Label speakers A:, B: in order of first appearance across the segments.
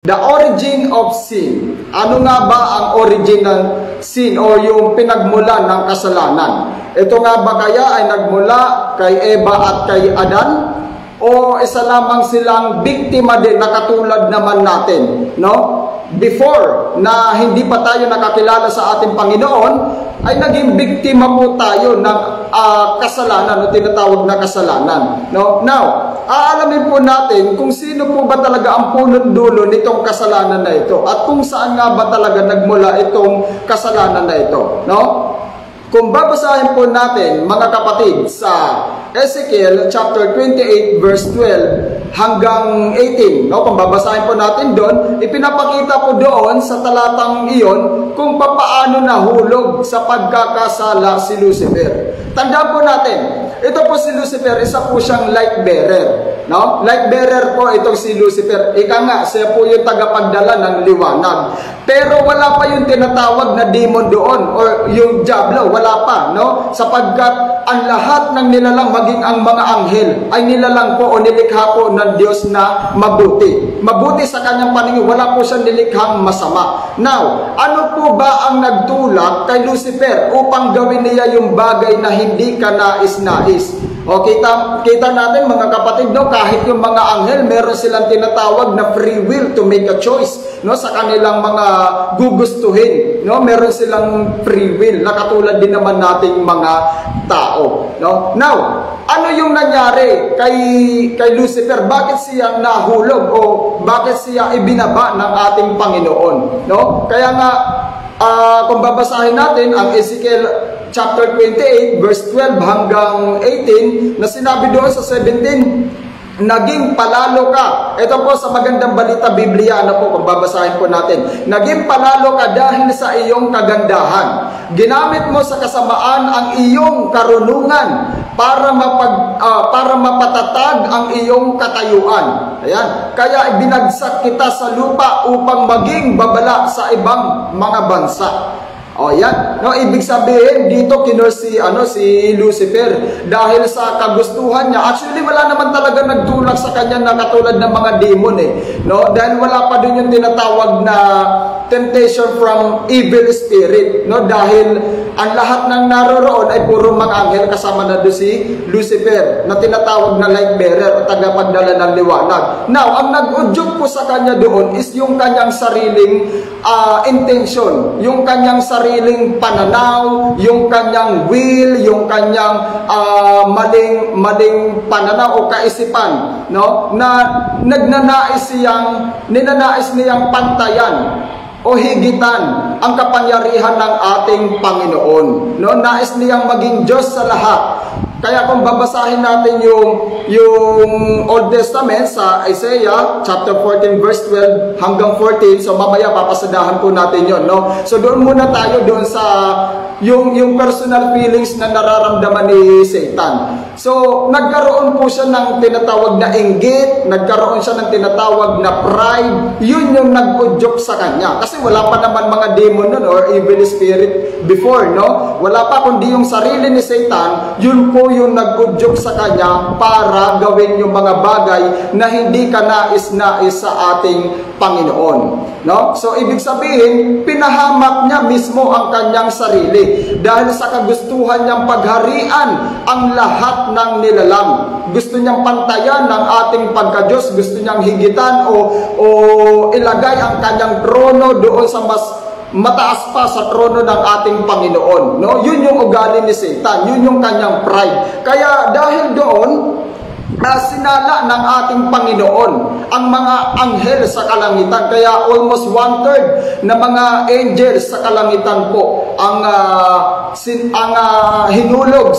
A: The origin of sin. Ano nga ba ang origin ng sin o yung pinagmulan ng kasalanan? Ito nga ba kaya ay nagmula kay Eva at kay Adan? O isa lamang silang biktima din na katulad naman natin, no? Before na hindi pa tayo nakakilala sa ating Panginoon, ay naging biktima po tayo ng kasalanan o tinatawag na kasalanan, no? Now, aalamin po natin kung sino po ba talaga ang punot dulo nitong kasalanan na ito at kung saan nga ba talaga nagmula itong kasalanan na ito, no? Kung babasahin po natin, mga kapatid, sa Ezekiel chapter 28 verse 12 hanggang 18, no? Kung babasahin po natin doon, ipinapakita po doon sa talatang iyon kung papaano nahulog sa pagkakasala si Lucifer. Tandaan po natin, ito po si Lucifer, isa po siyang light bearer, no? Light bearer po itong si Lucifer. Ika nga, siya po yung tagapagdala ng liwanag. Pero wala pa yung tinatawag na demon doon or yung diablo, wala pa, no? Sapagkat ang lahat ng nilalang, maging ang mga anghel, ay nilalang po o nilikha po ng Diyos na mabuti. Mabuti sa kanyang paningin, wala po siyang nilikhang masama. Now, ano po ba ang nagtulak kay Lucifer upang gawin niya yung bagay na hindi ka nais-nais? O kita natin mga kapatid, no, kahit yung mga anghel, meron silang tinatawag na free will to make a choice, no, sa kanilang mga gugustuhin, no, meron silang free will na katulad din naman nating mga tao, no. Now, ano yung nangyari kay Lucifer? Bakit siya nahulog o bakit siya ibinaba ng ating Panginoon, no? Kaya nga kung babasahin natin ang Ezekiel chapter 28 verse 12 hanggang 18, na sinabi doon sa 17, naging palalo ka. Ito po sa Magandang Balita Biblia, ano po, kung babasahin po natin. Naging palalo ka dahil sa iyong kagandahan. Ginamit mo sa kasamaan ang iyong karunungan para mapatatag ang iyong katayuan. Ayan. Kaya ibinagsak kita sa lupa upang maging babala sa ibang mga bansa. O yan, no, ibig sabihin dito si Lucifer dahil sa kagustuhan niya. Actually wala naman talaga nagtulak sa kanya na katulad ng mga demon no, dahil wala pa din yung tinatawag na temptation from evil spirit, no, dahil ang lahat ng naroroon ay puro mga anghel, kasama na doon si Lucifer na tinatawag na light bearer o tagapagdala ng liwanag. Now, ang nag-udyok po sa kanya doon is yung kanyang sariling intention, yung kanyang sariling pananaw, yung kanyang will, yung kanyang maling pananaw o kaisipan, no, na ninanais niyang pantayan o higitan ang kapangyarihan ng ating Panginoon, no? Nais niyang maging Diyos sa lahat. Kaya kung babasahin natin yung Old Testament sa Isaiah chapter 14 verse 12 hanggang 14, so mamaya papasadahan po natin yon, no? So doon muna tayo doon sa yung personal feelings na nararamdaman ni Satan. So nagkaroon po siya ng tinatawag na inggit, nagkaroon siya ng tinatawag na pride. Yun yung nag-udyok sa kanya. Kasi wala pa naman mga demon nun or evil spirit before, no? Wala pa kundi yung sarili ni Satan. Yun po yung nag-udyok sa kanya para gawin yung mga bagay na hindi ka nais-nais sa ating Panginoon, no? So ibig sabihin, pinahamak niya mismo ang kanyang sarili dahil sa kagustuhan niyang pagharian ang lahat ng nilalang. Gusto niyang pantayan ng ating pagka-Diyos, gusto niyang higitan o ilagay ang kanyang trono doon sa mas mataas pa sa trono ng ating Panginoon, no? Yun yung ugali ni Satan, yun yung kanyang pride. Kaya dahil doon, sinala ng ating Panginoon ang mga anghel sa kalangitan. Kaya almost 1/3 na mga angels sa kalangitan po ang hinulog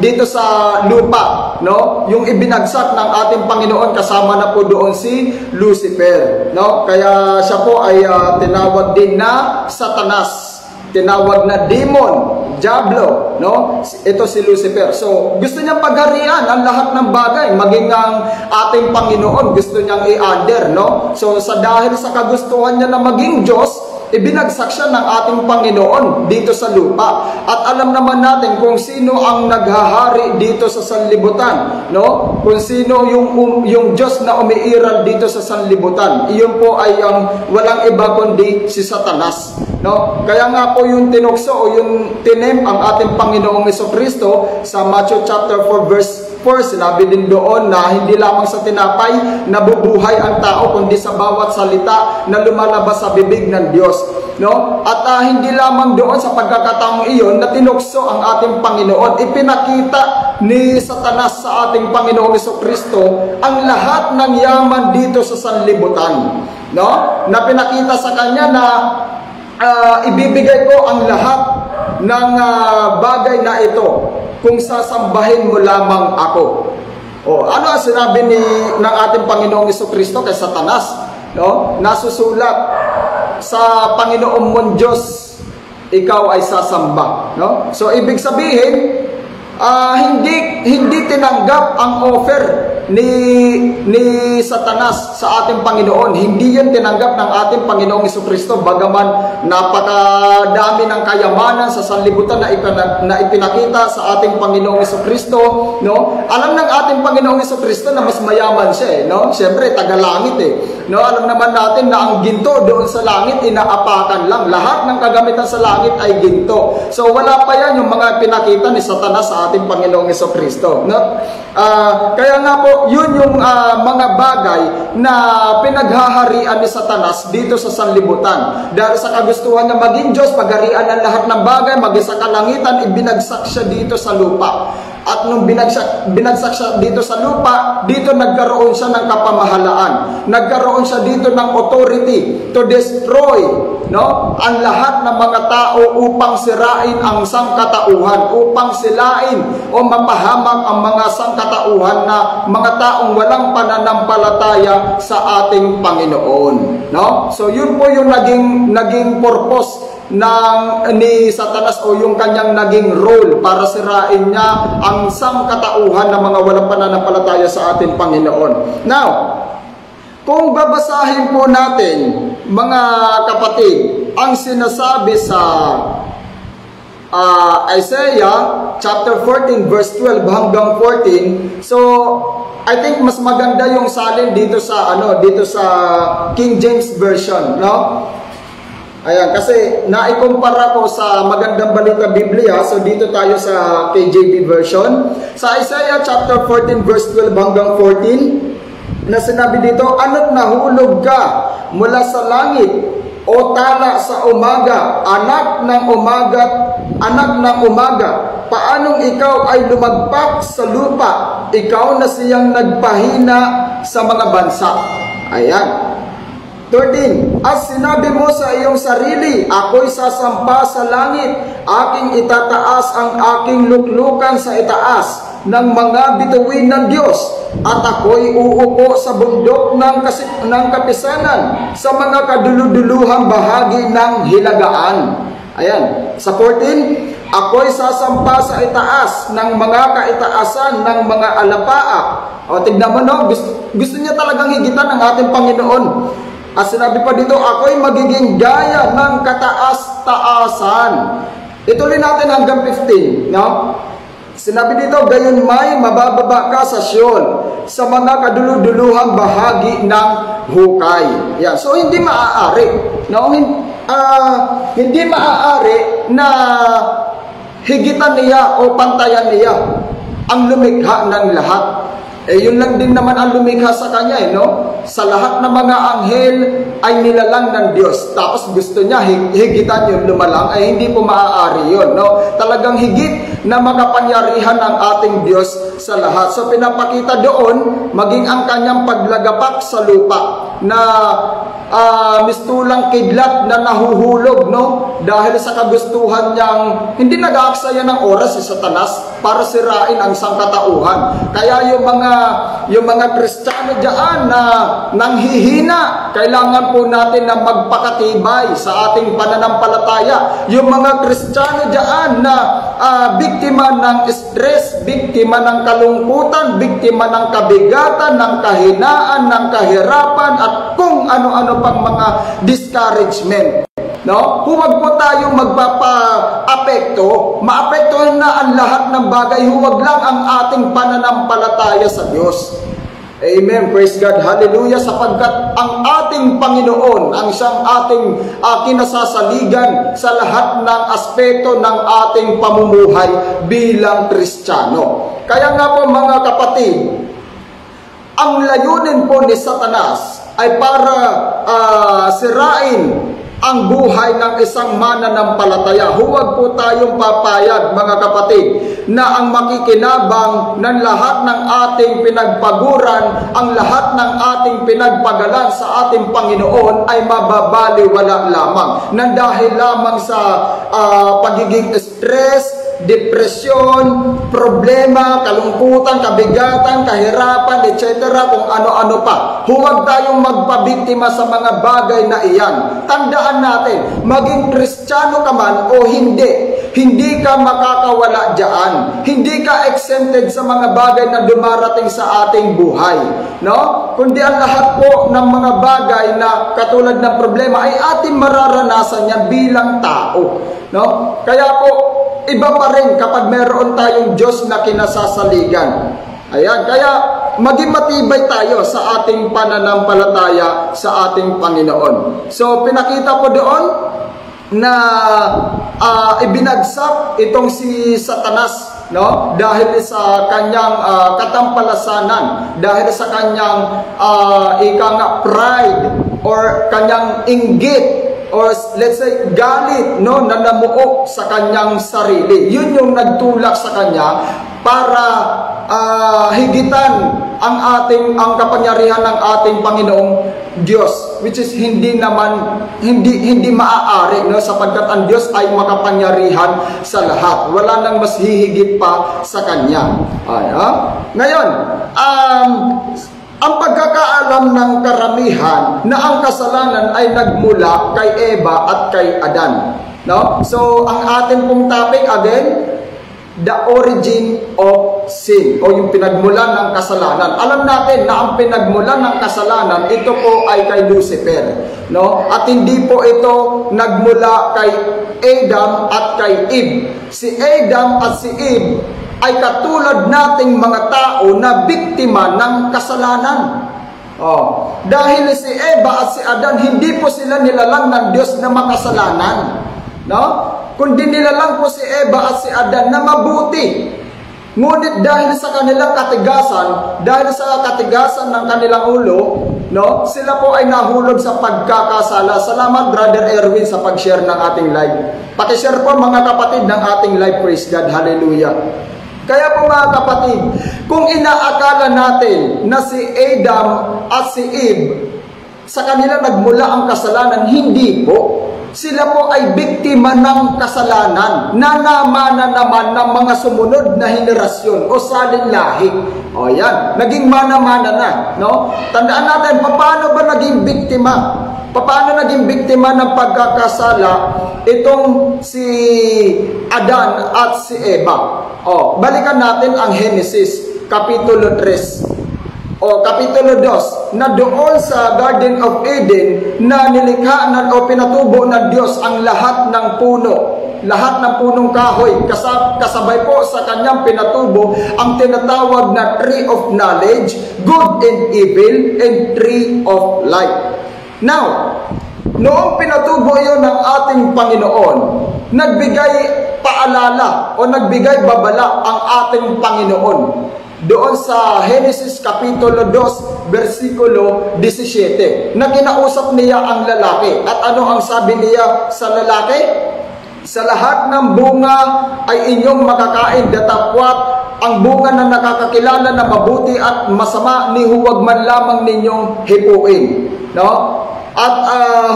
A: dito sa lupa, no? Yung ibinagsak ng ating Panginoon, kasama na po doon si Lucifer, no? Kaya siya po ay tinawag din na Satanas, tinawag na demon, diablo, no? Ito si Lucifer. So, gusto niyang pagharian ang lahat ng bagay, maging ang ating Panginoon, gusto niyang i-under, no? So, dahil sa kagustuhan niya na maging Diyos, ibinagsak siya ng ating Panginoon dito sa lupa. At alam naman natin kung sino ang naghahari dito sa sanlibutan, no? Kung sino yung Diyos na umiiral dito sa sanlibutan. Iyon po ay ang walang iba kundi si Satanas, no? Kaya nga po yung tinukso o yung tinem ang ating Panginoong Jesucristo sa Matthew chapter 4 verse 4, sinabi din doon na hindi lamang sa tinapay nabubuhay ang tao, kundi sa bawat salita na lumalabas sa bibig ng Diyos, no? At hindi lamang doon sa pagkakataong iyon na tinukso ang ating Panginoon, ipinakita ni Satanas sa ating Panginoong Jesucristo ang lahat ng yaman dito sa sanlibutan, no? Na pinakita sa kanya na ibibigay ko ang lahat ng bagay na ito kung sasambahin mo lamang ako. Ano ang sinabi ng ating Panginoong Jesucristo kay Satanas, no? Nasusulat, sa Panginoon mong Diyos ikaw ay sasamba, no? So ibig sabihin, hindi tinanggap ang offer ni Satanas sa ating Panginoon. Hindi yan tinanggap ng ating Panginoong Jesucristo, bagaman napakadami ng kayamanan sa sanlibutan na ipinakita sa ating Panginoong Jesucristo, no? Alam ng ating Panginoong Jesucristo na mas mayaman siya, no? Siyempre taga-langit, no? Alam naman natin na ang ginto doon sa langit inaapakan lang. Lahat ng kagamitan sa langit ay ginto. So wala pa yan yung mga pinakita ni Satanas sa ating Panginoong Jesucristo, no? Kaya nga po, yun yung mga bagay na pinaghaharian ni Satanas dito sa sanlibutan. Dahil sa kagustuhan niya maging Diyos, pagharian ng lahat ng bagay, mag-isa kalangitan, ibinagsak siya dito sa lupa. At nung binagsak siya dito sa lupa, dito nagkaroon siya ng kapamahalaan. Nagkaroon siya dito ng authority to destroy, no, ang lahat ng mga tao upang sirain ang sangkatauhan, upang silain o mapahamak ang mga sangkatauhan na mga taong walang pananampalataya sa ating Panginoon, no? So yun po yung naging purpose ni Satanas o yung kanyang naging role para sirain niya ang sangkatauhan ng mga walang pananampalataya sa ating Panginoon. Now, kung babasahin po natin, mga kapatid, ang sinasabi sa Isaiah chapter 14 verse 12 hanggang 14, so I think mas maganda yung salin dito sa King James version, no? Ayan, kasi naikumpara ko sa Magandang Balita Biblia, so dito tayo sa KJV version. Sa Isaiah chapter 14 verse 12 hanggang 14, na sinabi dito, "Ano't nahulog ka mula sa langit, o tala sa umaga, anak ng umaga, paanong ikaw ay lumagpak sa lupa, ikaw na siyang nagpahina sa mga bansa." Ayan. 13, "At sinabi mo sa iyong sarili, ako'y sasampa sa langit, aking itataas ang aking luklukan sa itaas ng mga bituin ng Diyos, at ako'y uupo sa bundok ng kapisanan, sa mga kaduluduluhang bahagi ng hilagaan." Ayan. Sa 14, "Ako'y sasampa sa itaas ng mga kaitaasan ng mga alapaap." O, tignan mo, no? Gusto niya talagang higitan ng ating Panginoon. At sinabi pa dito, "Ako'y magiging gaya ng kataas-taasan." Ituloy natin hanggang 15, no? Sinabi dito, "Gayon may mabababa ka sa Sion, sa mga kaduluduluhang bahagi ng hukay." Yan. So hindi maaari, no? Hindi maaari na higitan niya o pantayan niya ang lumikha ng lahat. Yun lang din naman ang lumikha sa kanya, no? Sa lahat ng mga anghel ay nilalang ng Diyos. Tapos gusto niya higitan yung lumalang, ay hindi po maaari yun, no? Talagang higit na makapangyarihan ng ating Diyos sa lahat. So pinapakita doon, maging ang kanyang paglagapak sa lupa na mistulang kidlat na nahuhulog, no? Dahil sa kagustuhan niyang hindi nag-aaksaya ng oras si Satanas para sirain ang sangkatauhan. Kaya yung mga Kristiyano diyan na nanghihina, kailangan po natin na magpakatibay sa ating pananampalataya. Yung mga Kristiyano diyan na biktima ng stress, biktima ng kalungkutan, biktima ng kabigatan, ng kahinaan, ng kahirapan, at kung ano-ano pang mga discouragement, No? Huwag po tayong magpapa-apekto. Maapektuhan na ang lahat ng bagay. Huwag lang ang ating pananampalataya sa Diyos. Amen. Praise God. Hallelujah. Sapagkat ang ating Panginoon, ang siyang ating kinasasaligan sa lahat ng aspeto ng ating pamumuhay bilang Kristiyano. Kaya nga po mga kapatid, ang layunin po ni Satanas ay para sirain ang buhay ng isang mananampalataya. Huwag po tayong papayag mga kapatid na ang makikinabang ng lahat ng ating pinagpaguran, ang lahat ng ating pinagpagalan sa ating Panginoon ay mababaliwala lamang nang dahil lamang sa pagiging stress, depresyon, problema, kalungkutan, kabigatan, kahirapan, etc. kung ano-ano pa. Huwag tayong magpabiktima sa mga bagay na iyan. Tandaan natin, maging Kristiyano ka man o hindi ka makakawala dyan. Hindi ka exempted sa mga bagay na dumarating sa ating buhay. No? Kundi ang lahat po ng mga bagay na katulad ng problema ay ating mararanasan yan bilang tao. No? Kaya po, iba pa rin kapag meron tayong Diyos na kinasasaligan. Ayan, kaya maging matibay tayo sa ating pananampalataya sa ating Panginoon. So, pinakita ko doon na ibinagsak itong si Satanas, no? Dahil sa kanyang katampalasanan, dahil sa kanyang pride or kanyang inggit, or let's say galit, no, na namuo sa kanyang sarili. Yun yung nagtulak sa kanya para higitan ang kapangyarihan ng ating Panginoong Diyos, which is hindi maaari, no, sapagkat ang Diyos ay makapangyarihan sa lahat. Wala nang mas hihigit pa sa kanya. Ngayon, ang pagkakaalam ng karamihan na ang kasalanan ay nagmula kay Eva at kay Adan. No? So, ang atin pong topic again, the origin of sin o yung pinagmulan ng kasalanan. Alam natin na ang pinagmulan ng kasalanan, ito po ay kay Lucifer. No? At hindi po ito nagmula kay Adam at kay Eve. Si Adam at si Eve ay katulad nating mga tao na biktima ng kasalanan. Dahil si Eva at si Adan, hindi po sila nilalang ng Diyos na makasalanan. No? Kundi nilalang po si Eva at si Adan na mabuti. Ngunit dahil sa kanilang katigasan ng kanilang ulo, no, sila po ay nahulog sa pagkakasala. Salamat Brother Erwin sa pag-share ng ating live. Paki-share po mga kapatid ng ating live. Praise God. Hallelujah. Kaya po mga kapatid, kung inaakala natin na si Adam at si Eve, sa kanila nagmula ang kasalanan, hindi po. Sila po ay biktima ng kasalanan na namana naman ng mga sumunod na henerasyon o salinlahi. Yan, naging mana-mana na. No? Tandaan natin, paano ba naging biktima? Paano naging biktima ng pagkakasala itong si Adan at si Eva? Balikan natin ang Genesis, Kapitulo 3. Kapitulo 2, na doon sa Garden of Eden na nilikha o pinatubo ng Diyos ang lahat ng puno, lahat ng punong kahoy, kasabay po sa kanyang pinatubo ang tinatawag na Tree of Knowledge, Good and Evil, and Tree of Life. Now, noong pinatubo yun ng ating Panginoon, nagbigay paalala o nagbigay babala ang ating Panginoon. Doon sa Genesis Kapitulo 2, versikulo 17, na kinausap niya ang lalaki. At ano ang sabi niya sa lalaki? Sa lahat ng bunga ay inyong makakain, datapwat ang bunga na nakakakilala na mabuti at masama ni huwag man lamang ninyong hipuin. No? At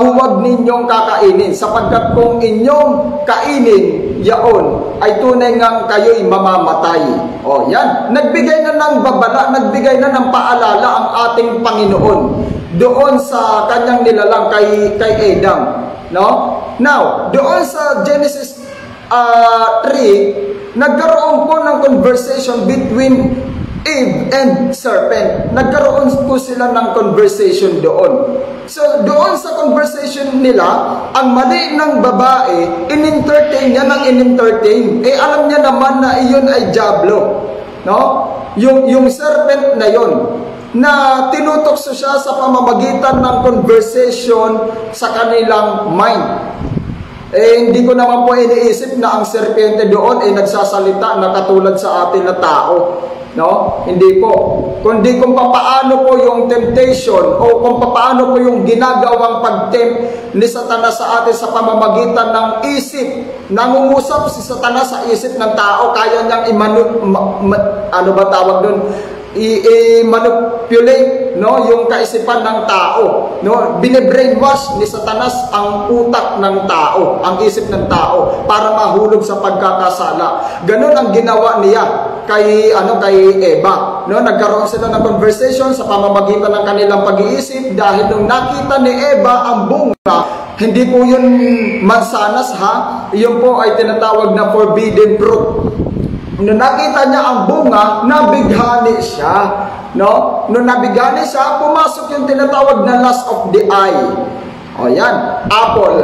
A: huwag ninyong kakainin, sapagkat kung inyong kainin, yaon ay tunay ngang kayo'y mamamatay. Yan. Nagbigay na ng babala, nagbigay na ng paalala ang ating Panginoon doon sa kanyang nilalang kay Adam. No? Now, doon sa Genesis 3, nagkaroon po ng conversation between Eve and serpent. Nagkaroon po sila ng conversation doon. So, doon sa conversation nila, ang mali ng babae, in-entertain niya ng in-entertain. Alam niya naman na iyon ay diablo. No? Yung serpent na yon, na tinutokso siya sa pamamagitan ng conversation sa kanilang mind. Hindi ko naman po iniisip na ang serpente doon ay nagsasalita na katulad sa atin na tao. No? Hindi po. Kundi kung paano po yung temptation o kung paano po yung ginagawang pag-tempt ni Satanas sa atin sa pamamagitan ng isip. Nangungusap si Satanas sa isip ng tao, kaya niyang i-manipulate, no, yung kaisipan ng tao, no? Bine-brainwash ni Satanas ang utak ng tao, ang isip ng tao para mahulog sa pagkakasala. Ganun ang ginawa niya kay Eva, no? Nagkaroon sila ng conversation sa pamamagitan ng kanilang pag-iisip dahil nung nakita ni Eva ang bunga, hindi po yun mansanas, ha? Yun po ay tinatawag na forbidden fruit. Nung nakita niya ang bunga, nabighani siya. No? Nung nabighani siya, pumasok yung tinatawag na lust of the eye. O yan, apple.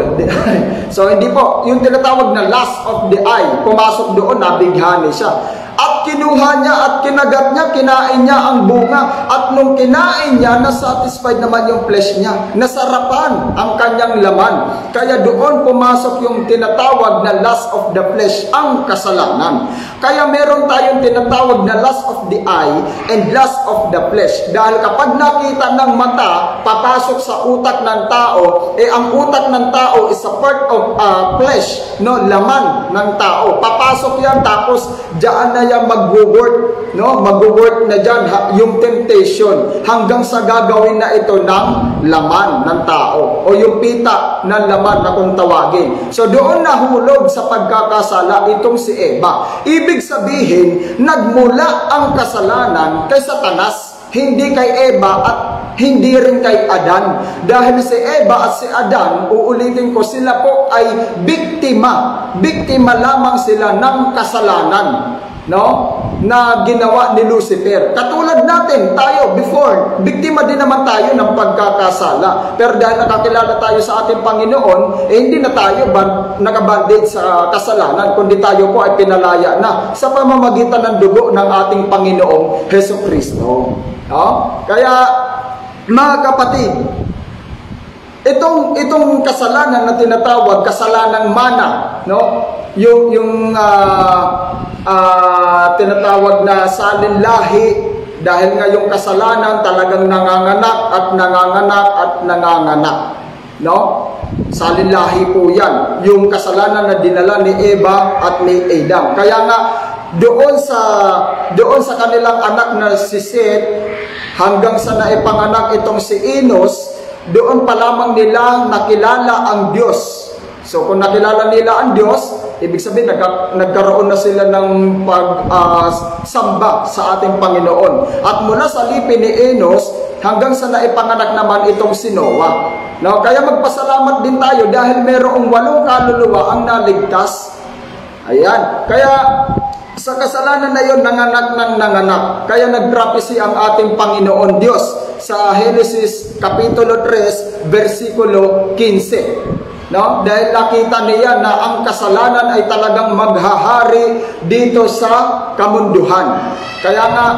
A: So hindi po, yung tinatawag na lust of the eye, pumasok doon, nabighani siya. At kinuha niya at kinagat niya, kinain niya ang bunga. At nung kinain niya, nasatisfied naman yung flesh niya. Nasarapan ang kanyang laman. Kaya doon pumasok yung tinatawag na lust of the flesh, ang kasalanan. Kaya meron tayong tinatawag na lust of the eye and lust of the flesh. Dahil kapag nakita ng mata, papasok sa utak ng tao, ang utak ng tao is a part of flesh, no, laman ng tao. Papasok yan, tapos diyan na yan mag-work, no? Mag-work na dyan yung temptation hanggang sa gagawin na ito ng laman ng tao o yung pita ng laman na kung tawagin. So doon nahulog sa pagkakasala itong si Eva. Ibig sabihin, nagmula ang kasalanan kay Satanas, hindi kay Eva at hindi rin kay Adan. Dahil si Eva at si Adan, uulitin ko, sila po ay biktima. Biktima lamang sila ng kasalanan, no, na ginawa ni Lucifer. Katulad natin, tayo before, biktima din naman tayo ng pagkakasala. Pero dahil nakakilala tayo sa ating Panginoon, hindi na tayo nakabanded sa kasalanan, kundi tayo po ay pinalaya na sa pamamagitan ng dugo ng ating Panginoong Hesukristo. No? Kaya, mga kapatid, itong kasalanan na tinatawag kasalanang mana, no, yung tinatawag na salinlahi, dahil nga yung kasalanan talagang nanganganak at nanganganak at nanganganak, no? Salinlahi po yan, yung kasalanan na dinala ni Eva at ni Adam. Kaya nga doon sa kanilang anak na si Seth, hanggang sa naipanganak itong si Enos, doon pa lamang nila nakilala ang Diyos. So kung nakilala nila ang Diyos, ibig sabihin nagkaroon na sila ng pagsamba sa ating Panginoon. At mula sa lipi ni Enos hanggang sa naipanganak naman itong si Noah. No, kaya magpasalamat din tayo dahil mayroong 8 kaluluwa ang naligtas. Ayan. Kaya sa kasalanan na yon, nanganak ng nanganak. Kaya nagprophecy ang ating Panginoon Diyos sa Genesis Kapitulo 3, versikulo 15. No? Dahil nakita niya na ang kasalanan ay talagang maghahari dito sa kamunduhan. Kaya nga,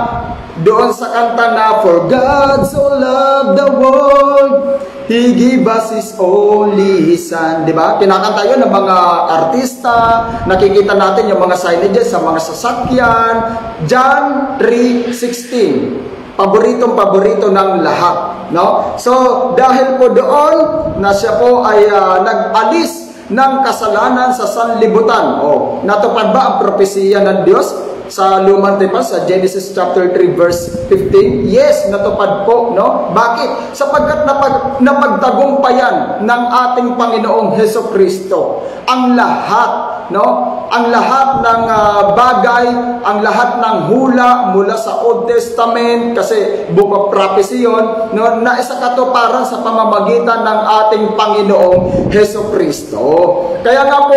A: doon sa kanta na, For God so loved the world, He gave us His only Son. Diba? Kinakanta yun ng mga artista. Nakikita natin yung mga signages sa mga sasakyan. John 3:16. Paboritong-paborito ng lahat. No? So, dahil po doon na siya po ay nag-alis ng kasalanan sa sanlibutan. Natupad ba ang propesiya ng Diyos sa lumang tipan, sa Genesis chapter 3 verse 15? Yes, natupad po, no? Bakit? Sapagkat napagtagumpayan ng ating Panginoong Hesukristo ang lahat, no? Ang lahat ng bagay, ang lahat ng hula mula sa Old Testament, kasi book of prophecy yun, no? Na isa katuparan sa pamamagitan ng ating Panginoong Hesukristo. Kaya nga po,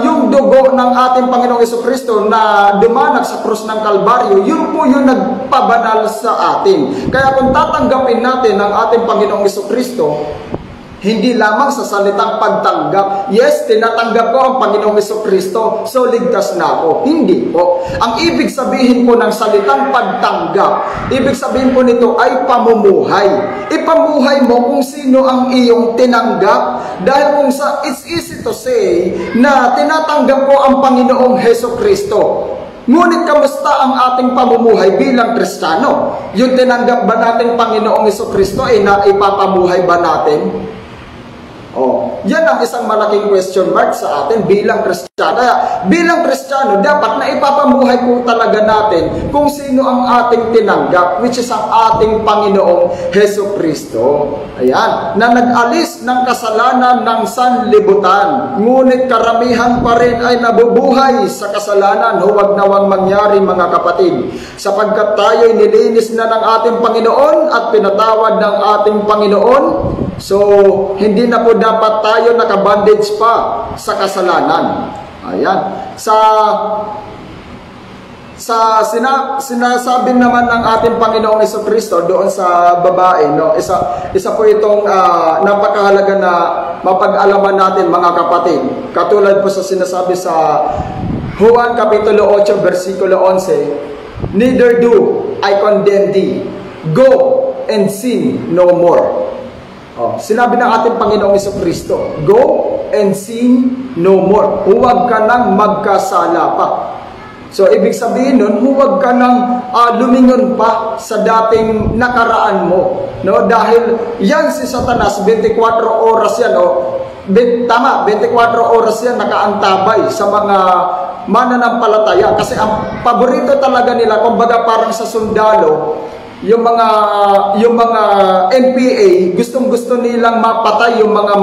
A: yung dugo ng ating Panginoong Jesucristo na dumanak sa krus ng Kalbaryo, yun po yung nagpabanal sa atin. Kaya kung tatanggapin natin ang ating Panginoong Jesucristo, hindi lamang sa salitang pagtanggap. Yes, tinatanggap ko ang Panginoong Jesucristo, so ligtas na ako. Hindi po. Ang ibig sabihin po ng salitang pagtanggap, ibig sabihin po nito ay pamumuhay. Ipamuhay mo kung sino ang iyong tinanggap. Dahil kung it's easy to say na tinatanggap ko ang Panginoong Jesucristo. Ngunit kamusta ang ating pamumuhay bilang Kristiyano? Yung tinanggap ba natin Panginoong Jesucristo ay naipapamuhay ba natin? Yan ang isang malaking question mark sa atin bilang Kristiyano. Kaya bilang Kristiyano, dapat na ipapamuhay po talaga natin kung sino ang ating tinanggap, which is ang ating Panginoong Jesucristo. Ayan, na nag-alis ng kasalanan ng sanlibutan. Ngunit karamihan pa rin ay nabubuhay sa kasalanan. Huwag nawang mangyari, mga kapatid. Sapagkat tayo'y nilinis na ng ating Panginoon at pinatawad ng ating Panginoon. So, hindi na po dapat tayo nakabandage pa sa kasalanan. Ayan. Sinasabi naman ng ating Panginoong Jesucristo doon sa babae, no? Isa po itong napakahalaga na mapag-alaman natin, mga kapatid. Katulad po sa sinasabi sa Juan Kapitulo 8, versikulo 11, "Neither do I condemn thee. Go and sin no more." Sinabi ng ating Panginoong Jesucristo, "Go and sin no more." Huwag ka nang magkasala pa. So, ibig sabihin nun, huwag ka nang lumingon pa sa dating nakaraan mo. No? Dahil yan si Satanas, 24 oras yan. Tama, 24 oras yan nakaantabay sa mga mananampalataya. Kasi ang paborito talaga nila, kumbaga parang sa sundalo, yung mga NPA, gustong-gusto nilang mapatay yung mga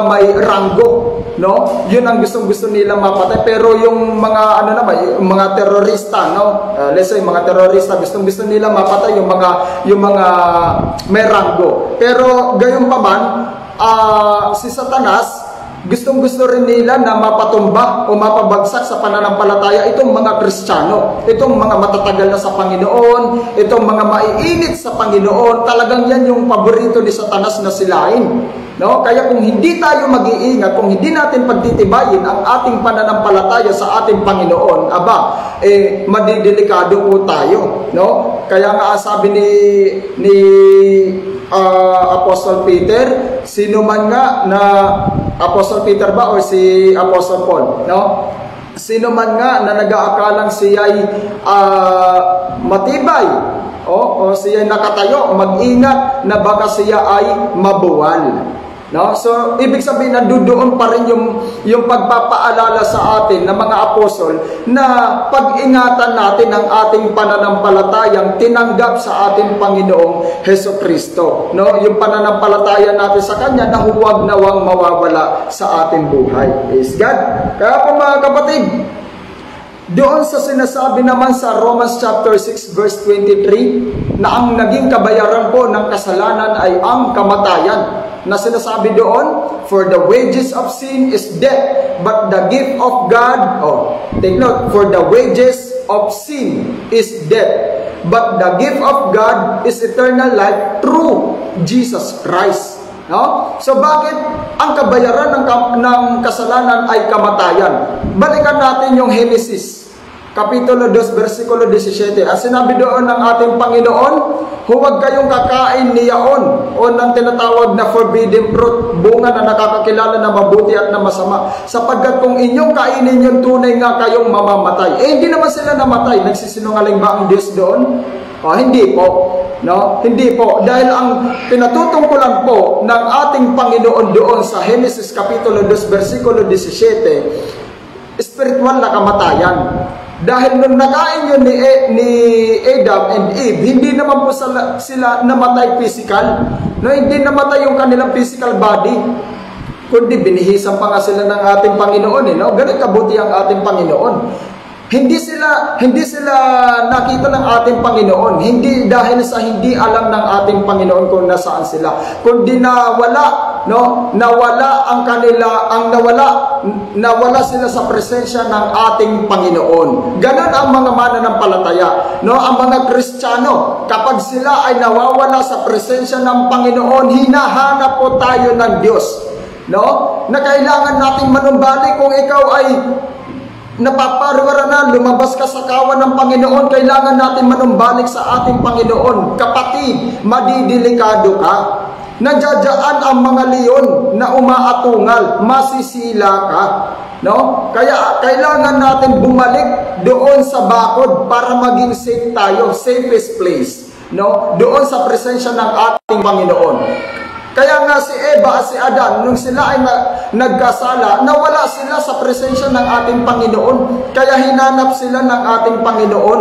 A: may ranggo, no? Yun ang gustong-gusto nilang mapatay. Pero yung mga yung mga terorista, no? Let's say mga terorista, gustong-gusto nilang mapatay yung mga may ranggo. Pero gayunpaman, si Satanas, gustong-gusto rin nila na mapatumba o mapabagsak sa pananampalataya itong mga Kristiyano, itong mga matatagal na sa Panginoon, itong mga maiinit sa Panginoon. Talagang yan yung paborito ni Satanas na silain. No? Kaya kung hindi tayo mag-iingat, kung hindi natin pagtitibayin ang ating pananampalataya sa ating Panginoon, madidelikado po tayo. No? Kaya nga sabi ni Apostle Peter, sino man nga na Apostle Peter ba o si Apostle Paul, no? Sino man nga na nag-aakalang siya'y matibay o siya'y nakatayo, mag-ingat na baka siya ay mabuwal. No? So, ibig sabihin, nandoon pa rin yung pagpapaalala sa atin ng mga apostol na pag-ingatan natin ang ating pananampalatayang tinanggap sa ating Panginoong Jesucristo. No? Yung pananampalataya natin sa Kanya na huwag nawang mawawala sa ating buhay. Praise God. Kaya po, mga kapatid, doon sa sinasabi naman sa Romans chapter 6 verse 23 na ang naging kabayaran po ng kasalanan ay ang kamatayan. Na sinasabi doon, for the wages of sin is death, but the gift of God, take note, for the wages of sin is death, but the gift of God is eternal life through Jesus Christ. No? So bakit ang kabayaran ng kasalanan ay kamatayan? Balikan natin yung Genesis Kapitulo 2, versikulo 17. Ang sinabi doon ng ating Panginoon, huwag kayong kakain niyaon o ng tinatawag na forbidden fruit, bunga na nakakakilala na mabuti at na masama. Sapagkat kung inyong kainin yung tunay nga kayong mamamatay. Hindi naman sila namatay. Nagsisinungaling ba ang Diyos doon? Hindi po. No? Hindi po. Dahil ang pinatutungkulan po ng ating Panginoon doon sa Genesis Kapitulo 2, versikulo 17, spiritual na kamatayan. Dahil nung nakain yun ni Adam and Eve, hindi naman po sila namatay physical. No, hindi namatay yung kanilang physical body. Kundi binihisan pa nga sila ng ating Panginoon. No? Ganun kabuti ang ating Panginoon. Hindi sila nakita ng ating Panginoon. Hindi dahil sa hindi alam ng ating Panginoon kung nasaan sila. Kundi nawala no, nawala sila sa presensya ng ating Panginoon. Ganon ang mga mananampalataya, no, ang mga Kristiyano, kapag sila ay nawawala sa presensya ng Panginoon, hinahanap po tayo ng Diyos, no, na kailangan nating manumbalik. Kung ikaw ay napaparwara na, lumabas ka sa kawan ng Panginoon, kailangan natin manumbalik sa ating Panginoon. Kapatid, madidelikado ka. Nandiyan ang mga leon na umaatungal, masisila ka, no? Kaya kailangan natin bumalik doon sa bakod para maging safe tayo, safest place, no? Doon sa presensya ng ating Panginoon. Kaya nga si Eva at si Adan, nung sila ay nagkasala, nawala sila sa presensya ng ating Panginoon. Kaya hinanap sila ng ating Panginoon,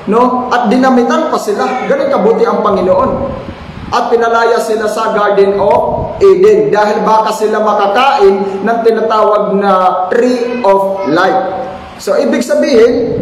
A: no? At dinamitan pa sila. Ganun kabuti ang Panginoon. At pinalaya sila sa Garden of Eden dahil baka sila makakain ng tinatawag na Tree of Life. So ibig sabihin,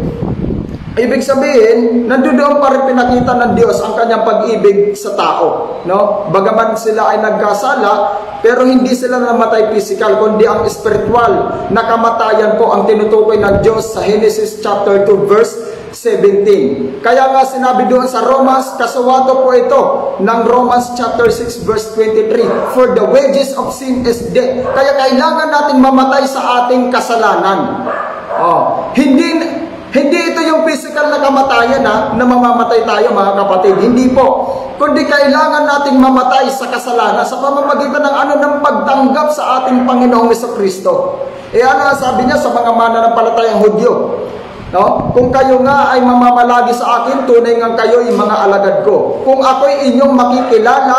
A: nandoon pa rin pinakita ng Diyos ang kanyang pag-ibig sa tao, no? Bagaman sila ay nagkasala, pero hindi sila namatay physical, kundi ang spiritual na kamatayan po ang tinutukoy ng Diyos sa Genesis chapter 2 verse 17. Kaya nga sinabi doon sa Romans, kasuwato po ito ng Romans chapter 6 verse 23, for the wages of sin is death. Kaya kailangan natin mamatay sa ating kasalanan. Hindi ito yung physical na kamatayan na mamamatay tayo, mga kapatid. Hindi po. Kundi kailangan nating mamatay sa kasalanan sa pamamagitan ng pagtanggap sa ating Panginoong Jesucristo. Ano sabi niya sa mga mananampalatayang Hudyo? No? Kung kayo nga ay mamamalagi sa akin, tunay nga kayo'y mga alagad ko. Kung ako'y inyong makikilala,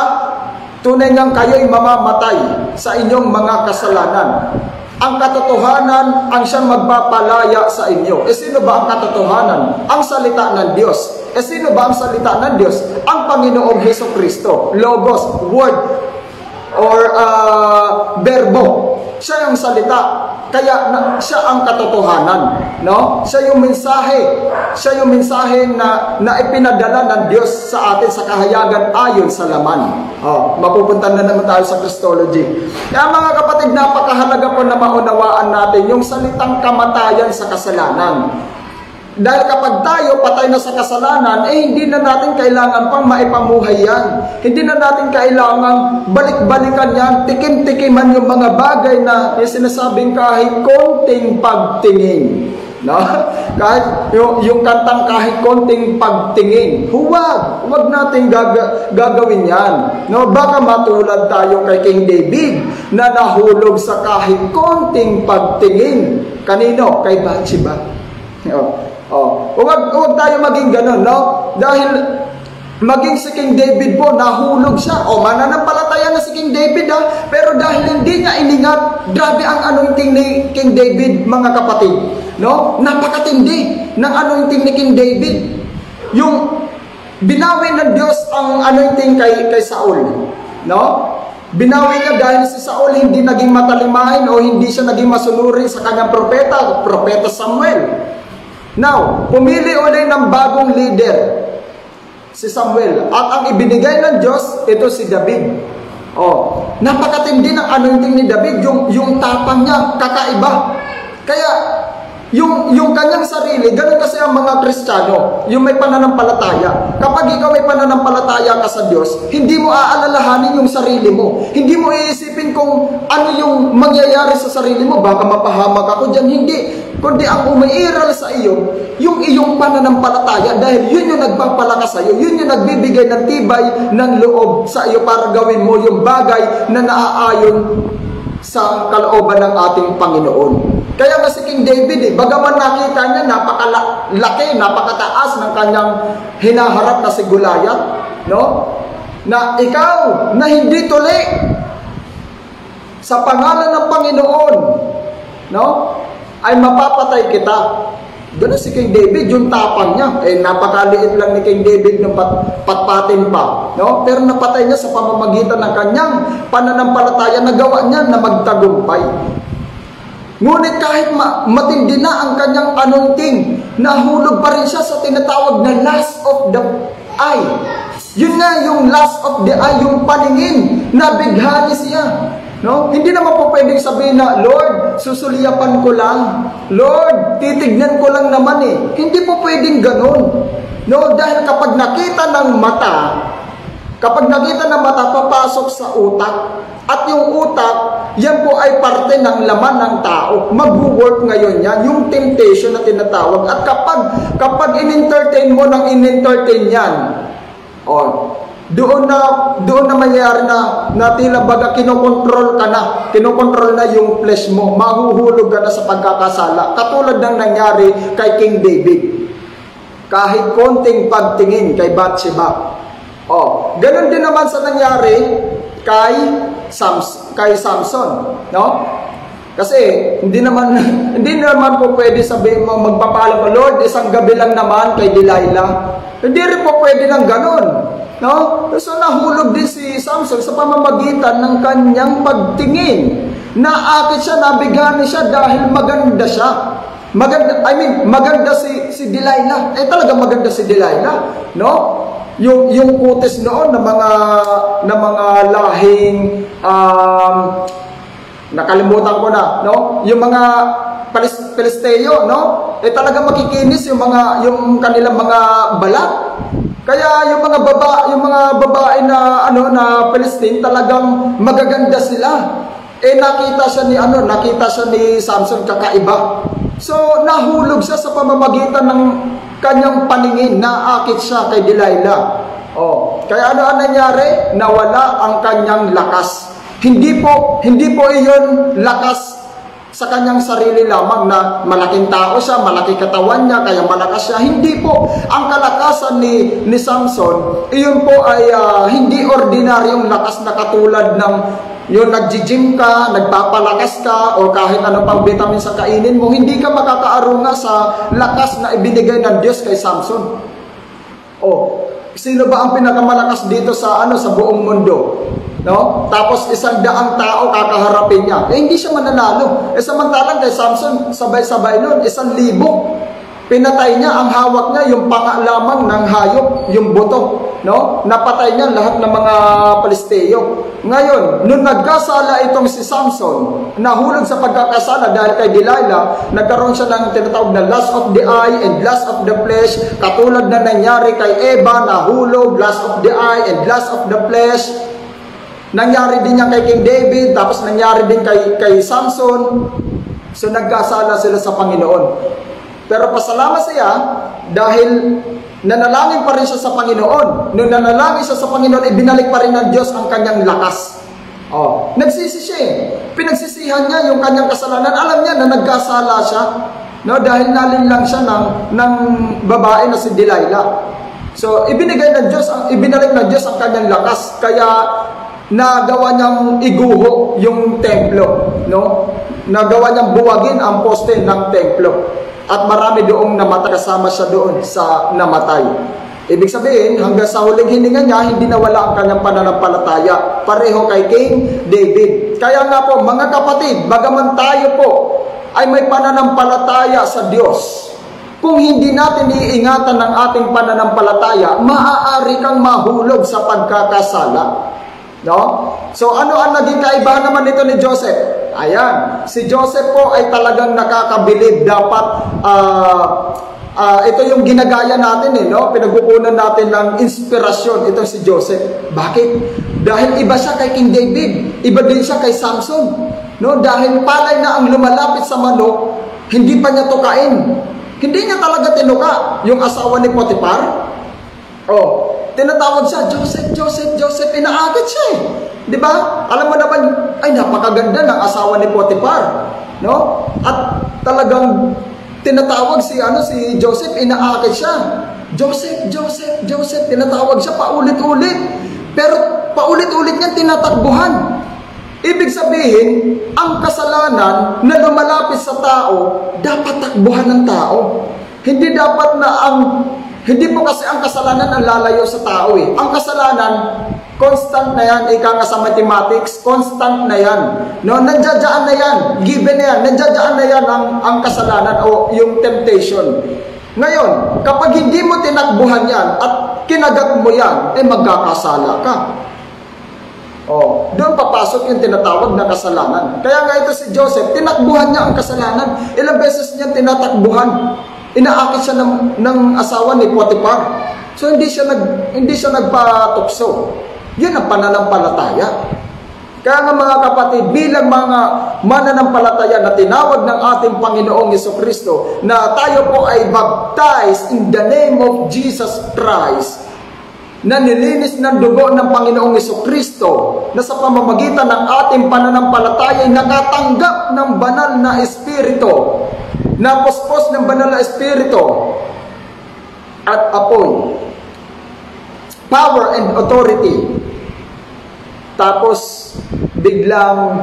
A: tunay nga kayo'y mamamatay sa inyong mga kasalanan. Ang katotohanan ang siyang magpapalaya sa inyo. Sino ba ang katotohanan? Ang salita ng Diyos. Sino ba ang salita ng Diyos? Ang Panginoong Jesucristo. Logos, word, or verbo. Siya yung salita. Kaya siya ang katotohanan, no? Siya yung mensahe. Siya yung mensahe na ipinadala ng Diyos sa atin sa kahayagan ayon sa laman. Mapupunta na naman tayo sa Christology. Kaya mga kapatid, napakahalaga po na maunawaan natin yung salitang kamatayan sa kasalanan. Dahil kapag tayo patay na sa kasalanan, hindi na natin kailangan pang maipamuhay yan. Hindi na natin kailangan balik-balikan yan, tikim-tikiman yung mga bagay na sinasabing kahit konting pagtingin. No? Kahit yung kantang kahit konting pagtingin. Huwag natin gagawin yan. No? Baka matulad tayo kay King David na nahulog sa kahit konting pagtingin. Kanino? Kay Bathsheba. Huwag tayo maging ganun, no? Dahil maging si King David po, nahulog siya. Mananampalataya na si King David, pero dahil hindi niya iningat, grabe ang anointing ni King David, mga kapatid, no? Napakatindi ng anointing ni King David. Yung binawi ng Diyos ang anointing kay Saul, no? Binawi niya dahil si Saul hindi naging matalimahin o hindi siya naging masunurin sa kanyang propeta Samuel. Now, pumili ulit ng bagong leader, si Samuel. At ang ibinigay ng Diyos, ito si David. Napakatindi ng anointing ni David, yung tapang niya, kakaiba. Kaya, yung kanyang sarili, ganun kasi ang mga Kristiyano, yung may pananampalataya. Kapag ikaw may pananampalataya ka sa Diyos, hindi mo aalalahanin yung sarili mo. Hindi mo iisipin kung ano yung mangyayari sa sarili mo. Baka mapahamak ako dyan. Hindi. Kundi ang umiiral sa iyo, yung iyong pananampalataya. Dahil yun yung nagpapalakas sa iyo. Yun yung nagbibigay ng tibay ng loob sa iyo para gawin mo yung bagay na naaayon sa kalooban ng ating Panginoon. Kaya nga si King David, bagaman nakita niya napakalaki, napakataas ng kanyang hinaharap na si Goliath, no? Na ikaw na hindi tuli sa pangalan ng Panginoon, no? Ay mapapatay kita. Ganun si King David, yung tapang niya. Napakaliit lang ni King David ng patpatin pa. No? Pero napatay niya sa pamamagitan ng kanyang pananampalataya, nagawa niya na magtagumpay. Ngunit kahit matindi na ang kanyang anointing, nahulog pa rin siya sa tinatawag na lust of the eye. Yun nga yung lust of the eye, yung paningin, nabighani siya. No? Hindi naman po pwedeng sabihin na, Lord, susuliyapan ko lang. Lord, titignan ko lang naman eh. Hindi po pwedeng ganun. No? Dahil kapag nakita ng mata, papasok sa utak. At yung utak, yan po ay parte ng laman ng tao. Mag-work ngayon yan, yung temptation na tinatawag. At kapag in-entertain mo ng in-entertain yan, doon na mangyayari na tila baga kinokontrol na yung flesh mo, mahuhulog ka na sa pagkakasala. Katulad ng nangyari kay King David. Kahit konting pagtingin kay Bathsheba. Ganun din naman sa nangyari kay Samson, no? Kasi hindi naman po pwede sabihin mo magpapaalam mo, Lord, isang gabi lang naman kay Delilah. Hindi rin po pwede ng ganun, no? So nahulog din si Samson sa pamamagitan ng kanyang pagtingin. Naakit siya, nabigani siya dahil maganda siya. Maganda si Delilah. Talaga maganda si Delilah, no? Yung kutis noon ng mga lahing nakalimutan ko na, no? Yung mga Pilisteo, no? Talaga makikinis yung kanilang mga balat. Kaya yung mga babae na Palestine talagang magaganda sila. Nakita siya ni Samson kakaiba. So nahulog siya sa pamamagitan ng kanyang paningin, naakit siya kay Delilah. Kaya ano ang nangyari? Nawala ang kanyang lakas. Hindi po iyon lakas sa kanyang sarili lamang na malaking tao siya, malaki katawan niya, kaya malakas siya. Hindi po. Ang kalakasan ni Samson, iyon po ay hindi ordinaryong lakas na katulad ng yung nag-gym ka, nagpapalakas ka, o kahit ano pang vitamin sa kainin mo, hindi ka makakaarunga sa lakas na ibinigay ng Diyos kay Samson. Sino ba ang pinakamalakas dito sa buong mundo? No? Tapos 100 tao kakaharapin niya. Hindi siya mananalo. Samantalang kay Samson, sabay-sabay nun, 1,000. Pinatay niya, ang hawak niya, yung panga lamang ng hayop, yung buto. No? Napatay niya lahat ng mga Palisteo. Ngayon, nung nagkasala itong si Samson, nahulog sa pagkakasala dahil kay Delilah, nagkaroon siya ng tinatawag na lust of the eye and lust of the flesh. Katulad na nangyari kay Eva, nahulog, lust of the eye and lust of the flesh. Nangyari din niya kay King David, tapos nangyari din kay Samson. So nagkasala sila sa Panginoon. Pero pasalamat siya dahil nanalangin pa rin siya sa Panginoon. Nung nanalangin siya sa Panginoon, ibinalik pa rin ng Diyos ang kanyang lakas. Nagsisi siya. Pinagsisihan niya yung kanyang kasalanan. Alam niya na nagkasala siya, no? Dahil nalinlang siya ng babae na si Delilah. So ibinalik ng Diyos ang kanyang lakas. Kaya nagawa niyang iguho yung templo, no? Nagawa niyang buwagin ang poste ng templo. At marami doong namatay, kasama siya doon sa namatay. Ibig sabihin, hanggang sa huling hininga niya, hindi nawala ang kanyang pananampalataya. Pareho kay King David. Kaya nga po, mga kapatid, bagaman tayo po ay may pananampalataya sa Diyos, kung hindi natin iingatan ng ating pananampalataya, maaari kang mahulog sa pagkakasala. No? So ano ang naging kaibahan naman nito ni Joseph? Ayan, si Joseph po ay talagang nakakabilib. Dapat ito yung ginagaya natin, no? Pinagkukunan natin ng inspirasyon ito si Joseph. Bakit? Dahil iba siya kay King David, iba din siya kay Samson, no? Dahil palay na ang lumalapit sa manok, hindi pa niya tukain. Hindi niya talaga tinuka yung asawa ni Potiphar. Tinatawag siya, Joseph, Joseph, Joseph, inaakit siya eh. Di ba? Alam mo naman, ay napakaganda ng asawa ni Potiphar, no? At talagang tinatawag si Joseph, inaakit siya. Joseph, Joseph, Joseph, tinatawag siya paulit-ulit. Pero paulit-ulit niya tinatakbuhan. Ibig sabihin, ang kasalanan na lumalapit sa tao, dapat takbuhan ng tao. Hindi po kasi ang kasalanan ang lalayo sa tao eh. Ang kasalanan, constant na yan, ika nga sa mathematics, constant na yan. No, nandiyadyaan na yan, given na yan, nandiyadyaan na yan ang kasalanan o yung temptation. Ngayon, kapag hindi mo tinakbuhan yan at kinagat mo yan, magkakasala ka. Oh, doon papasok yung tinatawag na kasalanan. Kaya nga ito si Joseph, tinakbuhan niya ang kasalanan. Ilang beses niya tinatakbuhan. Inaakit siya ng asawa ni Potiphar. So hindi siya nagpatukso. Yun ang pananampalataya. Kaya nga mga kapatid, bilang mga mananampalataya na tinawag ng ating Panginoong Jesucristo na tayo po ay baptized in the name of Jesus Christ, na nilinis ng dugo ng Panginoong Jesucristo, na sa pamamagitan ng ating pananampalataya ay nakatanggap ng banal na Espiritu, napuspos ng banal na Espiritu at apoy, power and authority. Tapos biglang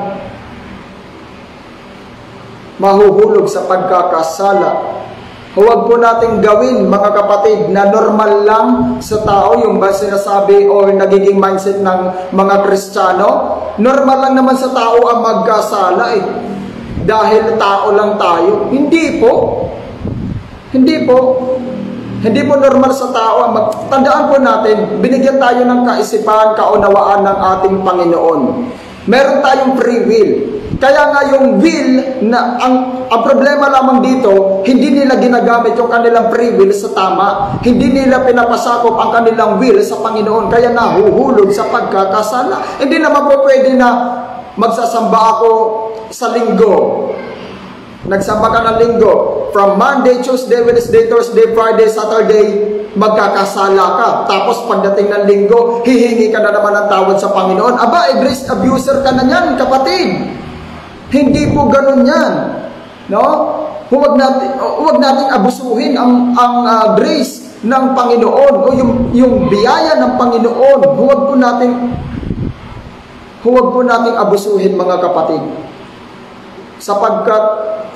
A: mahuhulog sa pagkakasala. Huwag po nating gawin, mga kapatid, na normal lang sa tao yung ba sinasabi o nagiging mindset ng mga Kristiyano. Normal lang naman sa tao ang magkasala dahil tao lang tayo. Hindi po. Hindi po normal sa tao. Tandaan po natin, binigyan tayo ng kaisipan, kaunawaan ng ating Panginoon. Meron tayong free will. Kaya nga yung will, na ang problema lamang dito, hindi nila ginagamit yung kanilang free will sa tama. Hindi nila pinapasakop ang kanilang will sa Panginoon. Kaya nahuhulog sa pagkakasala. Hindi naman po pwede na magsasamba ako sa linggo. Nagsamba ka ng linggo. From Monday, Tuesday, Wednesday, Thursday, Friday, Saturday, magkakasala ka. Tapos pagdating ng linggo, hihingi ka na naman ng tawad sa Panginoon. Aba, grace abuser ka na yan, kapatid. Hindi po ganun yan. No? Huwag nating abusuhin ang grace ng Panginoon o yung biyaya ng Panginoon. Huwag po nating abusuhin, mga kapatid. Sapagkat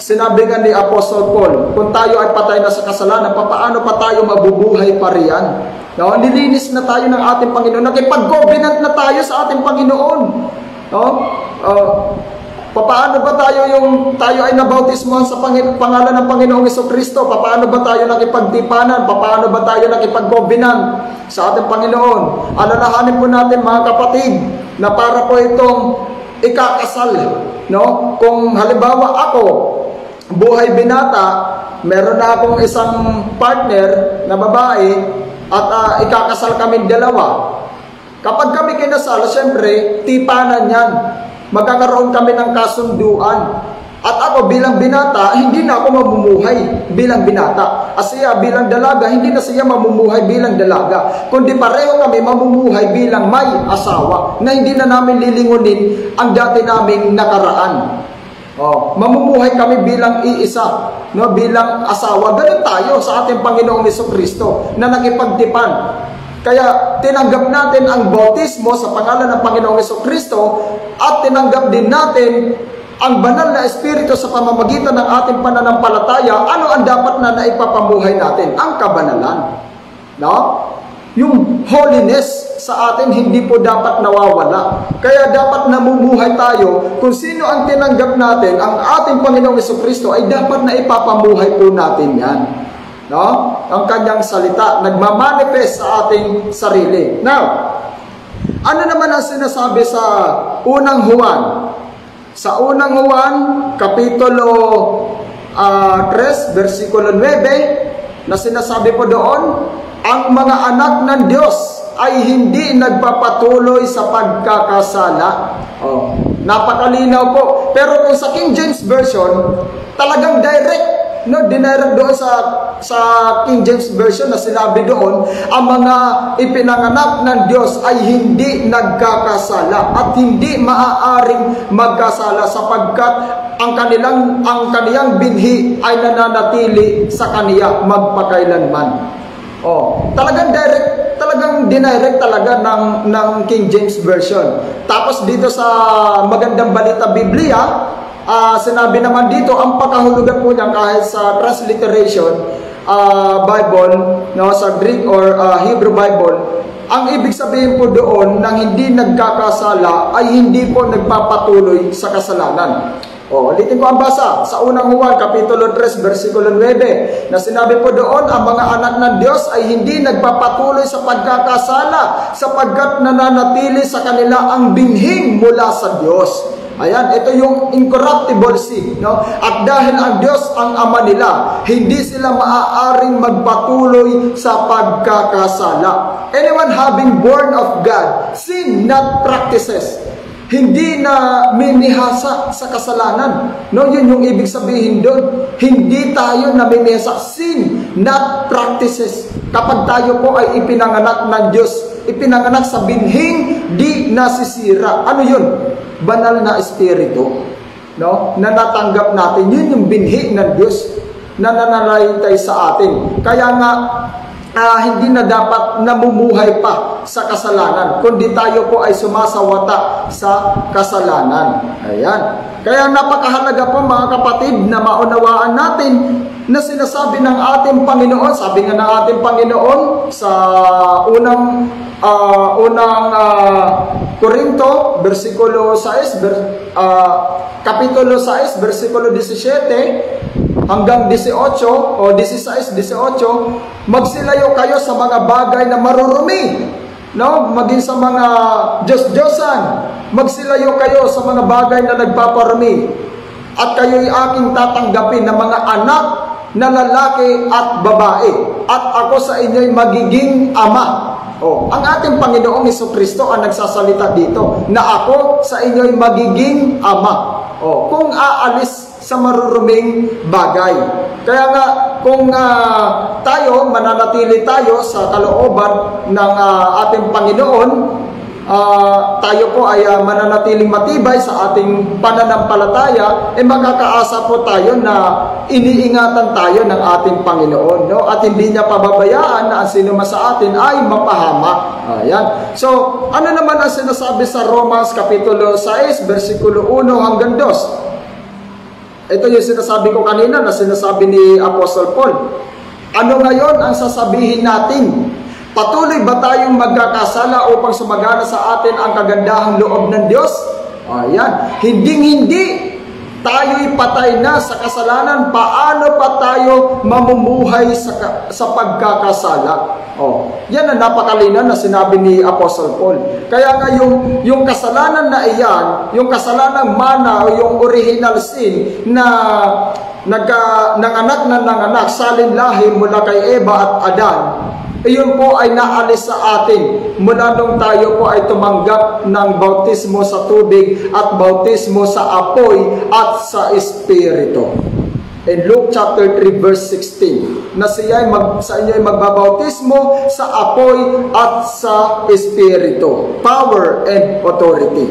A: sinabi nga ni Apostle Paul, kung tayo ay patay na sa kasalanan, paano pa tayo mabubuhay pa riyan? No? Nilinis na tayo ng ating Panginoon. Nakipag-covenant na tayo sa ating Panginoon. No? Paano ba tayo ay nabautismohan sa pangalan ng Panginoong Jesucristo? Paano ba tayo nakipagtipanan? Paano ba tayo nakipag-covenant sa ating Panginoon? Alalahanin po natin, mga kapatid, na para po itong ikakasal, no? Kung halimbawa ako, buhay binata, meron na akong isang partner na babae at ikakasal kami dalawa. Kapag kami kinasal, siyempre, tipanan yan. Magkakaroon kami ng kasunduan. At ako bilang binata, hindi na ako mamumuhay bilang binata. At siya bilang dalaga, hindi na siya mamumuhay bilang dalaga. Kundi pareho kami mamumuhay bilang may asawa na hindi na namin lilingunin ang dati naming nakaraan. Mamumuhay kami bilang iisa, no, bilang asawa. Ganun tayo sa ating Panginoong Jesucristo na nakipagtipan. Kaya tinanggap natin ang bautismo sa pangalan ng Panginoong Jesucristo at tinanggap din natin ang banal na Espiritu sa pamamagitan ng ating pananampalataya. Ano ang dapat na naipapamuhay natin? Ang kabanalan. No? Yung holiness sa atin hindi po dapat nawawala. Kaya dapat namumuhay tayo kung sino ang tinanggap natin, ang ating Panginoong Jesucristo, ay dapat na ipapamuhay po natin yan. No? Ang kanyang salita nagmamanifest sa ating sarili. Now, ano naman ang sinasabi sa unang Juan? Sa unang Juan, kapitulo 3, versikulo 9, na sinasabi po doon, ang mga anak ng Diyos ay hindi nagpapatuloy sa pagkakasala. Napakalinaw po. Pero kung sa King James Version, talagang direct, no, dinirect doon sa King James Version na sinabi doon, ang mga ipinanganak ng Diyos ay hindi nagkakasala at hindi maaaring magkasala sapagkat ang kaniyang binhi ay nananatili sa kaniya magpakailanman. Talagang dinirect talaga ng King James Version. Tapos dito sa Magandang Balita Biblia, sinabi naman dito, ang pagkahulugan po niya kahit sa transliteration Bible, no, sa Greek or Hebrew Bible, ang ibig sabihin po doon ng hindi nagkakasala ay hindi po nagpapatuloy sa kasalanan. Ulitin ko ang basa sa unang Juan, Kapitulo 3, versikulo 9, na sinabi po doon, ang mga anak ng Diyos ay hindi nagpapatuloy sa pagkakasala, sapagkat nananatili sa kanila ang binhing mula sa Diyos. Ayan, ito yung incorruptible seed, no? At dahil ang Diyos ang ama nila, hindi sila maaaring magpatuloy sa pagkakasala. Anyone having born of God, sin not practices. Hindi na mimihasa sa kasalanan. No, yun yung ibig sabihin doon. Hindi tayo namimihasa. Sin, not practices. Kapag tayo po ay ipinanganak ng Diyos, ipinanganak sa binhing di nasisira. Ano yun? Banal na espiritu. No? Na natanggap natin. Yun yung binhi ng Diyos na nananalaytay sa atin. Kaya nga, hindi na dapat namumuhay pa sa kasalanan, kundi tayo po ay sumasawata sa kasalanan. Ayan. Kaya napakahalaga po mga kapatid na maunawaan natin na sinasabi ng ating Panginoon. Sabi nga ng ating Panginoon sa unang Korinto, versikulo 6, Kapitulo 6, versikulo 17 hanggang 18 o 16, 18, magsilayo kayo sa mga bagay na marurumi, no? Maging sa mga Diyos-Diyosan, magsilayo kayo sa mga bagay na nagpaparumi, at kayo'y aking tatanggapin na mga anak na lalaki at babae, at ako sa inyo'y magiging ama. Ang ating Panginoong Jesucristo ang nagsasalita dito na ako sa inyo'y magiging ama. Kung aalis sa maruruming bagay. Kaya nga, kung tayo, mananatili tayo sa kalooban ng ating Panginoon, tayo po ay mananatiling matibay sa ating pananampalataya, makakaasa po tayo na iniingatan tayo ng ating Panginoon, no? At hindi niya pababayaan na ang sinuma sa atin ay mapahama. Ayan. So, ano naman ang sinasabi sa Romans Kapitulo 6, versikulo 1 hanggang 2? Ito yung sinasabi ko kanina na sinasabi ni Apostle Paul. Ano ngayon ang sasabihin natin? Patuloy ba tayong magkakasala upang sumagana sa atin ang kagandahang loob ng Diyos? Ayan. Hinding-hindi tayo'y patay na sa kasalanan. Paano pa tayo mamumuhay sa pagkakasala? Yan ang napakalinaw na sinabi ni Apostle Paul. Kaya nga yung kasalanan na iyan, yung kasalanang mana o yung original sin na nanganak, salin lahi mula kay Eva at Adan, iyon po ay naalis sa atin mula nung tayo po ay tumanggap ng bautismo sa tubig at bautismo sa apoy at sa Espiritu. In Luke chapter 3 verse 16, na sa inyo ay magbabautismo sa apoy at sa Espiritu, power and authority.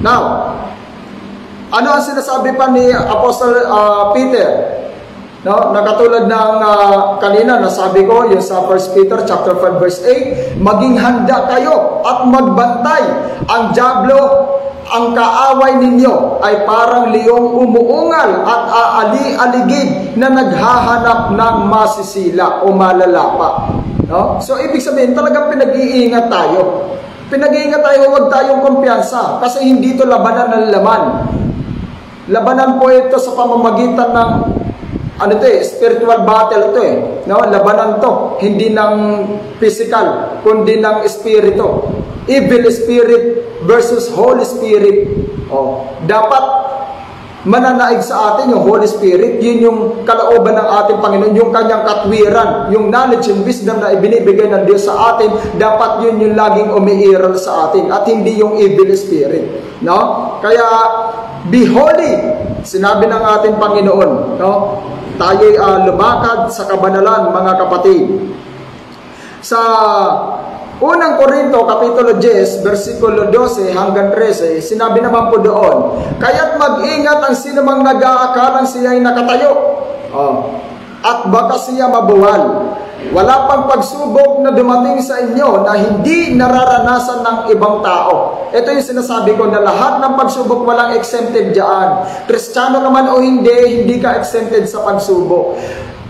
A: Now, ano ang sinasabi pa ni Apostle Peter? No, nakatulad ng kanina nasabi ko yung sa 1 Peter chapter 5 verse 8, maging handa kayo at magbantay. Ang dyablo, ang kaaway ninyo ay parang leong umuungal at aali-aligid na naghahanap ng masisila o malalapa. No? So ibig sabihin talagang pinag-iingat tayo. Pinag-iingat tayo, huwag tayong kumpiyansa kasi hindi ito labanan ng laman. Labanan po ito sa pamamagitan ng spiritual battle ito no? Labanan to, hindi ng physical, kundi ng espiritu. Evil spirit versus Holy Spirit. Dapat mananaig sa atin yung Holy Spirit. Yun yung kalooban ng ating Panginoon, yung kanyang katwiran, yung knowledge and wisdom na ibinibigay ng Diyos sa atin. Dapat yun yung laging umiiral sa atin at hindi yung evil spirit, no? Kaya be holy, sinabi ng ating Panginoon, no? Tayo'y lumakad sa kabanalan, mga kapatid. Sa unang Korinto, Kapitulo 10, versikulo 12 hanggang 13, sinabi naman po doon, kaya't mag-ingat ang sinumang nag-aakalang siya'y nakatayo, at baka siya mabuwal. Wala pang pagsubok na dumating sa inyo na hindi nararanasan ng ibang tao. Ito yung sinasabi ko na lahat ng pagsubok walang exempted dyan. Kristiyano naman o hindi ka exempted sa pagsubok.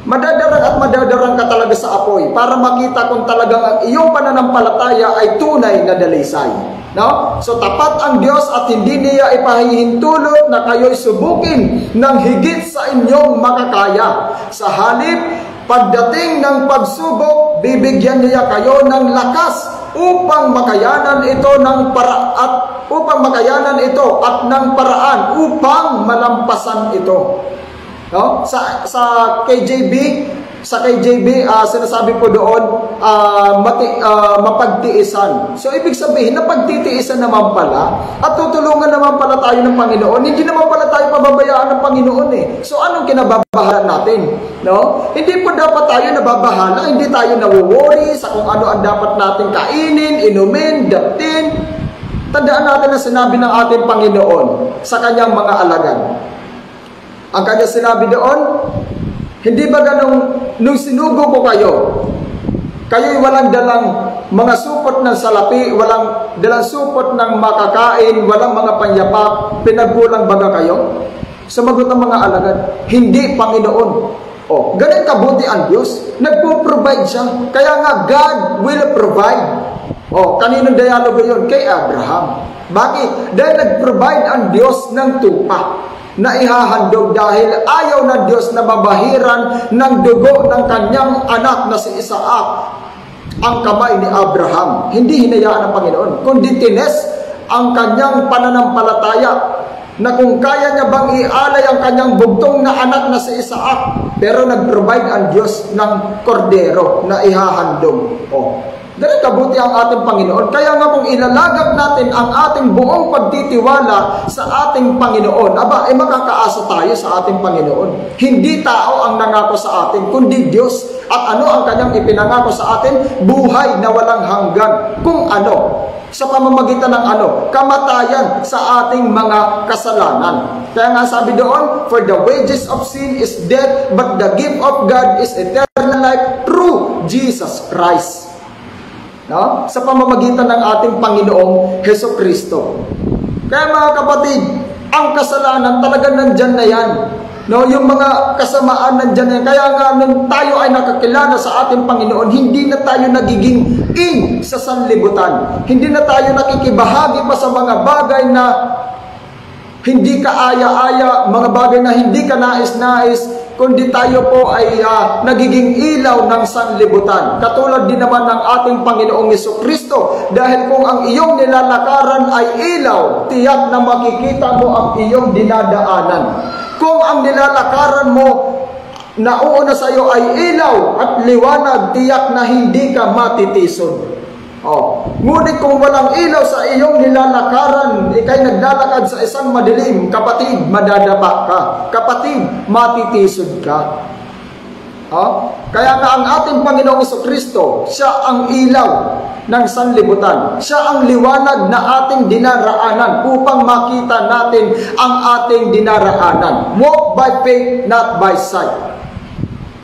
A: Madadarang at madadarang ka talaga sa apoy para makita kung talagang ang iyong pananampalataya ay tunay na dalisay. No? So tapat ang Diyos at hindi niya ipahihintulot na kayo'y subukin ng higit sa inyong makakaya. Sa halip, pagdating ng pagsubok, bibigyan niya kayo ng lakas upang makayanan ito at ng paraan upang malampasan ito. No? Sa KJV, sinasabi po doon, mapagtiisan. So, ibig sabihin, napagtitiisan naman pala, at tutulungan naman pala tayo ng Panginoon. Hindi naman pala tayo pababayaan ng Panginoon eh. So, anong kinababahala natin? No? Hindi po dapat tayo nababahala, hindi tayo nawo-worry sa kung ano ang dapat natin kainin, inumin, datin. Tandaan natin na sinabi ng ating Panginoon sa kanyang mga alagad. Ang kanya sinabi doon, hindi ba ganong nung sinugo ko kayo'y walang dalang mga supot ng salapi, walang dalang supot ng makakain, walang mga panyapak, pinagkulang baga kayo? Sumagot ang mga alagad, hindi, Panginoon. Oh, ganun kabuti ang Diyos. Nagpo-provide siya. Kaya nga, God will provide. Oh, kaninong dialogo yun? Kay Abraham. Bakit? Dahil nag-provide ang Diyos ng tupa na ihahandog dahil ayaw ng Diyos na mabahiran ng dugo ng kanyang anak na si Isaac ang kamay ni Abraham. Hindi hinayaan ng Panginoon, kundi tines ang kanyang pananampalataya na kung kaya niya bang ialay ang kanyang bugtong na anak na si Isaac, pero nag-provide ang Diyos ng kordero na ihahandog. Oh, ganun kabuti ang ating Panginoon. Kaya nga kung ilalagak natin ang ating buong pagtitiwala sa ating Panginoon, makakaasa tayo sa ating Panginoon. Hindi tao ang nangako sa atin, kundi Diyos. At ano ang kanyang ipinangako sa atin? Buhay na walang hanggan. Kung ano? Sa pamamagitan ng ano? Kamatayan sa ating mga kasalanan. Kaya nga sabi doon, for the wages of sin is death, but the gift of God is eternal life through Jesus Christ. No? Sa pamamagitan ng ating Panginoong Hesus Kristo. Kaya mga kapatid, ang kasalanan talaga nandyan na yan. No? Yung mga kasamaan nandyan na yan. Kaya nga nung tayo ay nakakilala sa ating Panginoon, hindi na tayo nagiging sa sanlibutan. Hindi na tayo nakikibahagi pa sa mga bagay na hindi kaaya-aya, mga bagay na hindi ka nais-nais, kundi tayo po ay nagiging ilaw ng sanlibutan. Katulad din naman ng ating Panginoong Jesucristo. Dahil kung ang iyong nilalakaran ay ilaw, tiyak na makikita mo ang iyong dinadaanan. Kung ang nilalakaran mo na uuna sa iyo ay ilaw at liwanag, tiyak na hindi ka matitison. Oh. Ngunit kung walang ilaw sa iyong nilalakaran, ikay naglalakad sa isang madilim, kapatid, madadapa ka. Kapatid, matitisod ka. Oh? Kaya nga ang ating Panginoong Jesucristo, siya ang ilaw ng sanlibutan. Siya ang liwanag na ating dinaraanan upang makita natin ang ating dinaraanan. Walk by faith, not by sight.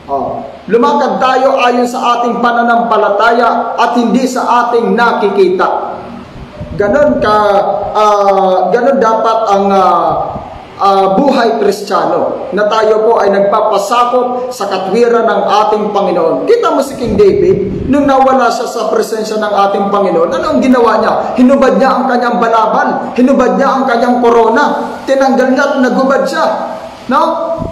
A: Oh. Lumakad tayo ayon sa ating pananampalataya at hindi sa ating nakikita. Ganon dapat ang buhay Kristiyano, na tayo po ay nagpapasakop sa katwiran ng ating Panginoon. Kita mo si King David, nung nawala siya sa presensya ng ating Panginoon, ano ang ginawa niya? Hinubad niya ang kanyang balabal, hinubad niya ang kanyang korona, tinanggal niya at nagubad siya. No?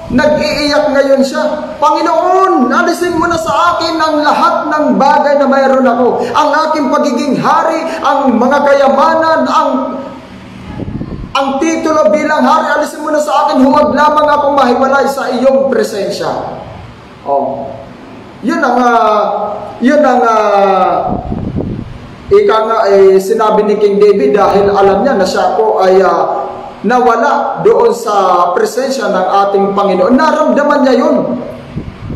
A: Nag-iiyak ngayon siya. Panginoon, alisin mo na sa akin ang lahat ng bagay na mayroon ako. Ang aking pagiging hari, ang mga kayamanan, ang titulo bilang hari, alisin mo na sa akin. Huwag lamang akong mahiwalay sa iyong presensya. Oh. Yun ang sinabi ni King David dahil alam niya na siya po ay nawala doon sa presensya ng ating Panginoon. Naramdaman niya yun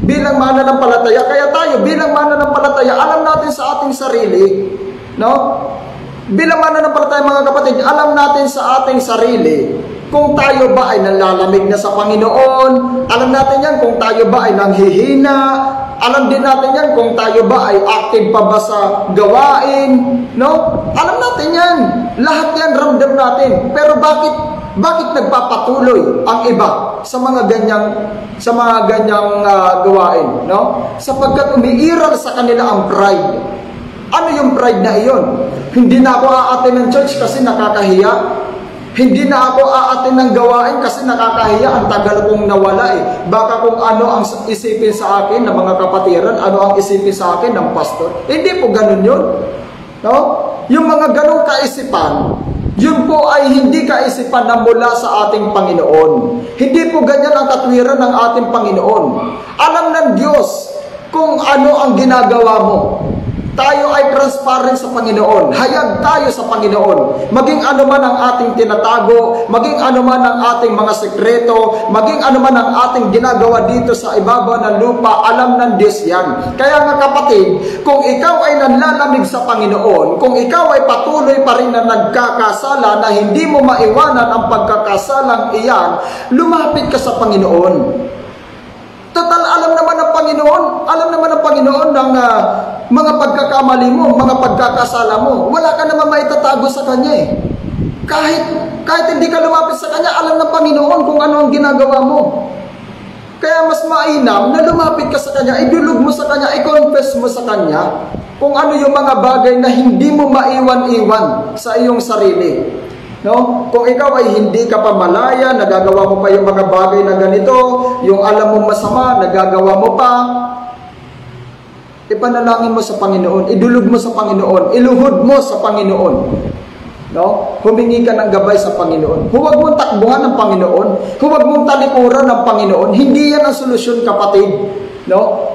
A: bilang mananampalataya. Kaya tayo bilang mananampalataya, alam natin sa ating sarili, no? Bilang mananampalataya mga kapatid, alam natin sa ating sarili kung tayo ba ay nalalamig na sa Panginoon. Alam natin yan kung tayo ba ay nanghihina. Alam din natin yan kung tayo ba ay active pa ba sa gawain, no? Alam natin yan. Lahat yan ramdam natin. Pero bakit nagpapatuloy ang iba sa mga ganyang gawain, no? Sapagkat umiiral sa kanila ang pride. Ano yung pride na iyon? Hindi na ako aatin ng church kasi nakakahiya. Hindi na ako aatin ng gawain kasi nakakahiya. Ang tagal kong nawala eh. Baka kung ano ang isipin sa akin ng mga kapatiran, ano ang isipin sa akin ng pastor. Hindi po ganun yun. No? Yung mga ganung kaisipan, yun po ay hindi kaisipan na mula sa ating Panginoon. Hindi po ganyan ang katwiran ng ating Panginoon. Alam ng Diyos kung ano ang ginagawa mo. Tayo ay transparent sa Panginoon. Hayag tayo sa Panginoon. Maging ano man ang ating tinatago, maging ano man ang ating mga sekreto, maging ano man ang ating ginagawa dito sa ibabaw ng lupa, alam ng Diyos yan. Kaya nga kapatid, kung ikaw ay nanlalamig sa Panginoon, kung ikaw ay patuloy pa rin na nagkakasala na hindi mo maiwanan ang pagkakasalang iyan, lumapit ka sa Panginoon. Total, alam naman ng Panginoon ng mga pagkakamali mo, mga pagkakasala mo. Wala ka naman maitatago sa Kanya eh. Kahit hindi ka lumapit sa Kanya, alam ng Panginoon kung ano ang ginagawa mo. Kaya mas mainam na lumapit ka sa Kanya, idulog mo sa Kanya, i-confess mo sa Kanya kung ano yung mga bagay na hindi mo maiwan-iwan sa iyong sarili. No? Kung ikaw ay hindi ka pa malaya, nagagawa mo pa yung mga bagay na ganito, yung alam mo masama, nagagawa mo pa, ipanalangin mo sa Panginoon, idulog mo sa Panginoon, iluhod mo sa Panginoon. No? Humingi ka ng gabay sa Panginoon. Huwag mong takbuhan ng Panginoon, huwag mong talikuran ng Panginoon. Hindi yan ang solusyon, kapatid. No?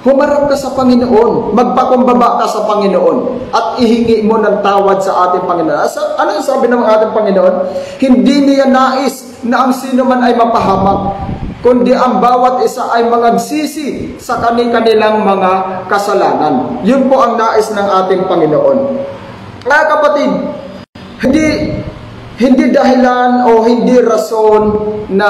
A: Humarap ka sa Panginoon, magpakumbaba ka sa Panginoon, at ihingi mo ng tawad sa ating Panginoon. Ano yung sabi ng ating Panginoon? Hindi niya nais na ang sino man ay mapahamak, kundi ang bawat isa ay magsisi sa kanilang mga kasalanan. Yun po ang nais ng ating Panginoon. Kaya kapatid, hindi dahilan o hindi rason na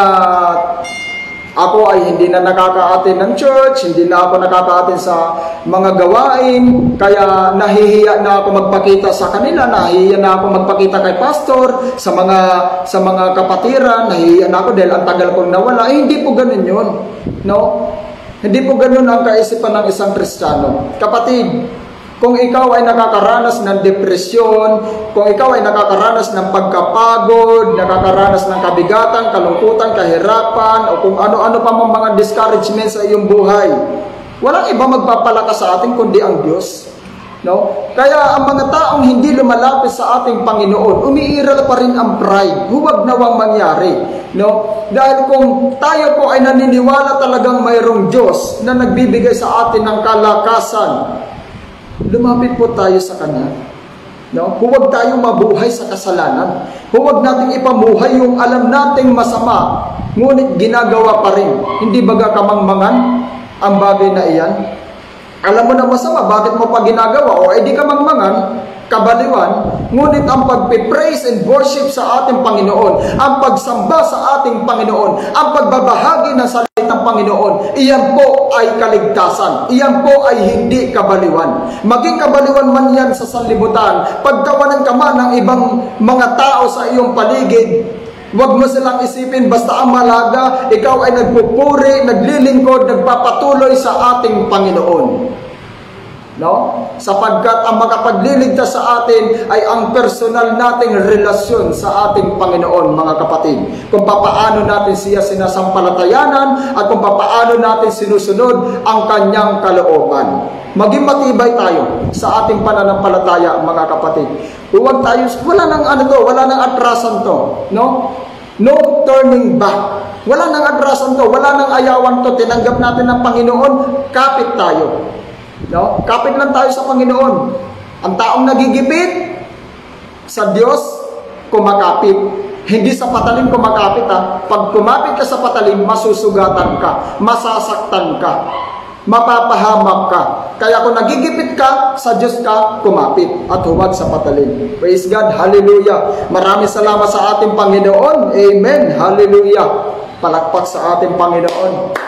A: ako ay hindi na nakaka-attend ng church, hindi na ako nakaka-attend sa mga gawain, kaya nahihiya na ako magpakita sa kanila, nahihiya na ako magpakita kay pastor, sa mga kapatiran, nahihiya na ako dahil ang tagal kong nawala. Hindi po ganun yun. No? Hindi po ganun ang kaisipan ng isang Kristiyano. Kapatid, kung ikaw ay nakakaranas ng depresyon, kung ikaw ay nakakaranas ng pagkapagod, nakakaranas ng kabigatan, kalungkutan, kahirapan, o kung ano-ano pa mga discouragement sa iyong buhay, walang iba magpapalakas sa atin kundi ang Diyos. No? Kaya ang mga taong hindi lumalapit sa ating Panginoon, umiiral pa rin ang pride. Huwag nawang mangyari. No? Dahil kung tayo po ay naniniwala talagang mayroong Diyos na nagbibigay sa atin ng kalakasan, lumapit po tayo sa Kanya. No? Huwag tayong mabuhay sa kasalanan. Huwag nating ipamuhay yung alam nating masama, ngunit ginagawa pa rin. Hindi baga kamangmangan ang bagay na iyan? Alam mo na masama, bakit mo pa ginagawa? O edi kamangmangan, kabaliwan, ngunit ang pagpipraise and worship sa ating Panginoon, ang pagsamba sa ating Panginoon, ang pagbabahagi ng salitang Panginoon, iyan po ay kaligtasan. Iyan po ay hindi kabaliwan. Maging kabaliwan man yan sa sanlibutan, pagtawanan ka man ng ibang mga tao sa iyong paligid, huwag mo silang isipin basta ang malaga, ikaw ay nagpupuri, naglilingkod, nagpapatuloy sa ating Panginoon. No? Sapagkat ang makapagliligtas sa atin ay ang personal nating relasyon sa ating Panginoon, mga kapatid. Kung papaano natin siya sinasampalatayanan at kung papaano natin sinusunod ang kanyang kalooban. Maging matibay tayo sa ating pananampalataya, mga kapatid. Wala nang atrasan to, no? No turning back. Wala nang atrasan to, wala nang ayawan to. Tinanggap natin ng Panginoon, kapit tayo. No? Kapit lang tayo sa Panginoon. Ang taong nagigipit sa Diyos, kumakapit. Hindi sa patalim kumakapit ha. Pag kumapit ka sa patalim, masusugatan ka, masasaktan ka, mapapahamak ka. Kaya kung nagigipit ka sa Diyos ka, kumapit at huwag sa patalim. Praise God, hallelujah. Maraming salamat sa ating Panginoon. Amen, hallelujah. Palakpak sa ating Panginoon.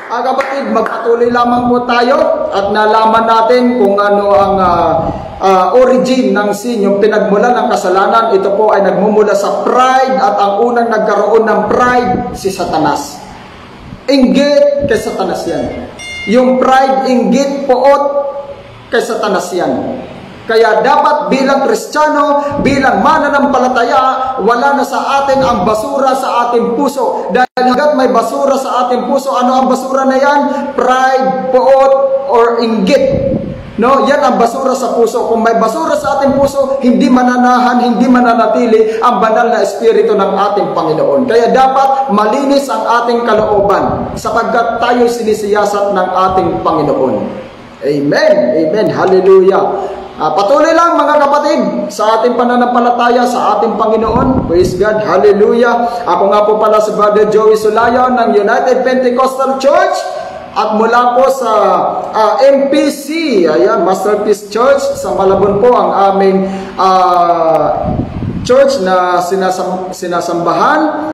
A: Kapatid, magpatuloy lamang po tayo at nalaman natin kung ano ang origin ng sin, yung pinagmula ng kasalanan. Ito po ay nagmumula sa pride, at ang unang nagkaroon ng pride, si Satanas. Inggit kay Satanas yan. Yung pride, inggit, poot, kay Satanas yan. Kaya dapat bilang Kristiyano, bilang mananampalataya, wala na sa atin ang basura sa ating puso. Dahil hanggat may basura sa ating puso, ano ang basura na yan? Pride, poot, or inggit. No, yan ang basura sa puso. Kung may basura sa ating puso, hindi mananahan, hindi mananatili ang banal na espiritu ng ating Panginoon. Kaya dapat malinis ang ating kalooban sapagkat tayo sinisiyasat ng ating Panginoon. Amen. Amen. Hallelujah. Patuloy lang mga kapatid sa ating pananampalataya sa ating Panginoon. Praise God. Hallelujah. Ako nga po pala si Brother Joey Sulayon ng United Pentecostal Church. At mula po sa MPC, ayan, Masterpiece Church sa Malabon po ang aming church na sinasambahan.